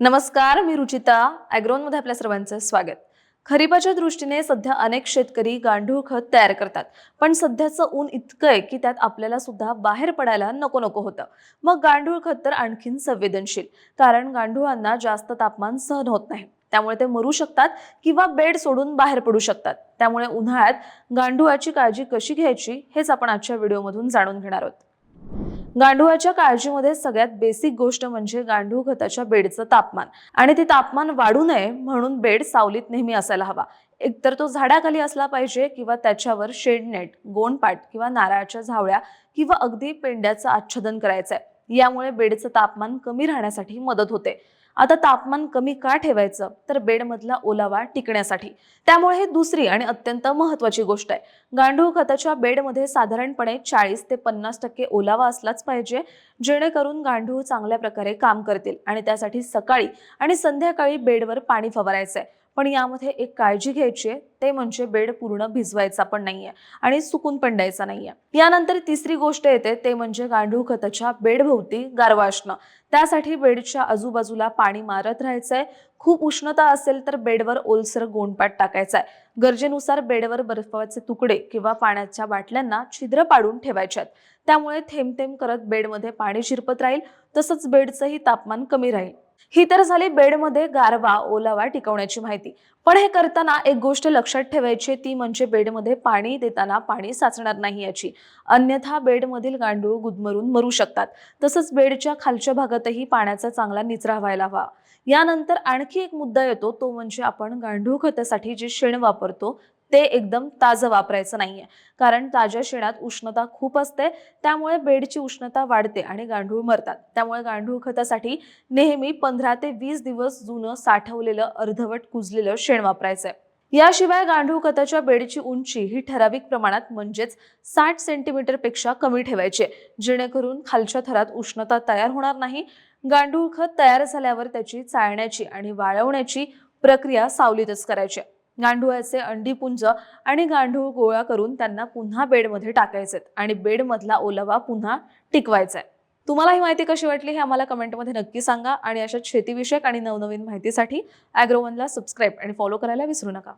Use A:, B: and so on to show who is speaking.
A: नमस्कार, मी रुचिता. ॲग्रोनमध्ये आपल्या सर्वांचं स्वागत. खरीपाच्या दृष्टीने सध्या अनेक शेतकरी गांडूळ खत तयार करतात, पण सध्याचं ऊन इतकं आहे की त्यात आपल्याला सुद्धा बाहेर पडायला नको नको होतं. मग गांडूळ खत तर आणखीन संवेदनशील, कारण गांडुळांना जास्त तापमान सहन होत नाही. त्यामुळे ते मरू शकतात किंवा बेड सोडून बाहेर पडू शकतात. त्यामुळे उन्हाळ्यात गांडुळाची काळजी कशी घ्यायची हेच आपण आजच्या व्हिडिओमधून जाणून घेणार आहोत. गांडुळाच्या काळजीमध्ये सगळ्यात बेसिक गोष्ट म्हणजे गांडूळ खताच्या बेडचं तापमान. आणि ते तापमान वाढू नये म्हणून बेड सावलीत नेहमी असायला हवा. एकतर तो झाडाखाली असला पाहिजे किंवा त्याच्यावर शेडनेट, गोणपाट किंवा नारळाच्या झावळ्या किंवा अगदी पेंड्याचं आच्छादन करायचंय. यामुळे बेडचं तापमान कमी राहण्यासाठी मदत होते. आता तापमान कमी का ठेवायचं, तर बेडमधला ओलावा टिकण्यासाठी. त्यामुळे ही दुसरी आणि अत्यंत महत्त्वाची गोष्ट आहे. गांडूळ खताच्या बेडमध्ये साधारणपणे 40 ते 50% ओलावा असलाच पाहिजे, जेणेकरून गांडूळ चांगल्या प्रकारे काम करतील. आणि त्यासाठी सकाळी आणि संध्याकाळी बेडवर पाणी फवारायचंय. पण यामध्ये एक काळजी घ्यायची आहे, ते म्हणजे बेड पूर्ण भिजवायचा पण नाहीये आणि सुकून पण द्यायचा नाहीये. यानंतर तिसरी गोष्ट येते, ते म्हणजे गांडूळ खताच्या बेडभोवती गारवा असणं. त्यासाठी बेडच्या आजूबाजूला पाणी मारत राहायचंय. खूप उष्णता असेल तर बेडवर ओलसर गोणपाट टाकायचाय. गरजेनुसार बेडवर बर्फाचे तुकडे किंवा पाण्याच्या बाटल्यांना छिद्र पाडून ठेवायच्यात. त्यामुळे थेंब थेंब करत बेडमध्ये पाणी शिरपत राहील, तसंच बेडचंही तापमान कमी राहील. ही तर झाली बेडमध्ये गारवा, ओलावा टिकवण्याची माहिती. पण हे करताना एक गोष्ट लक्षात ठेवायची, ती म्हणजे बेडमध्ये पाणी देताना पाणी साचणार नाही याची. अन्यथा बेडमधील गांडूळ गुदमरून मरू शकतात. तसंच बेडच्या खालच्या भागातही पाण्याचा चांगला निचरा व्हायला हवा. यानंतर आणखी एक मुद्दा येतो, तो म्हणजे आपण गांडूळ खतासाठी जे शेण वापरतो ते एकदम ताजं वापरायचं नाहीये. कारण ताज्या शेणात उष्णता खूप असते. त्यामुळे बेडची उष्णता वाढते आणि गांडूळ मरतात. त्यामुळे गांडूळ खतासाठी नेहमी 15 ते 20 दिवस जुनं साठवलेलं अर्धवट कुजलेलं शेण वापरायचंय. याशिवाय गांडूळ खताच्या बेडची उंची ही ठराविक प्रमाणात म्हणजेच 60 सेंटीमीटर पेक्षा कमी ठेवायची, जेणेकरून खालच्या थरात उष्णता तयार होणार नाही. गांडूळ खत तयार झाल्यावर त्याची चाळण्याची आणि वाळवण्याची प्रक्रिया सावलीतच करायची. गांडुळाचे अंडीपुंज आणि गांडूळ गोळा करून त्यांना पुन्हा बेडमध्ये टाकायचे आणि बेडमधला ओलावा पुन्हा टिकवायचा. तुम्हाला ही माहिती कशी वाटली हे आम्हाला कमेंटमध्ये नक्की सांगा. आणि अशा शेतीविषयक आणि नवनवीन माहितीसाठी ॲग्रोवनला सबस्क्राईब आणि फॉलो करायला विसरू नका.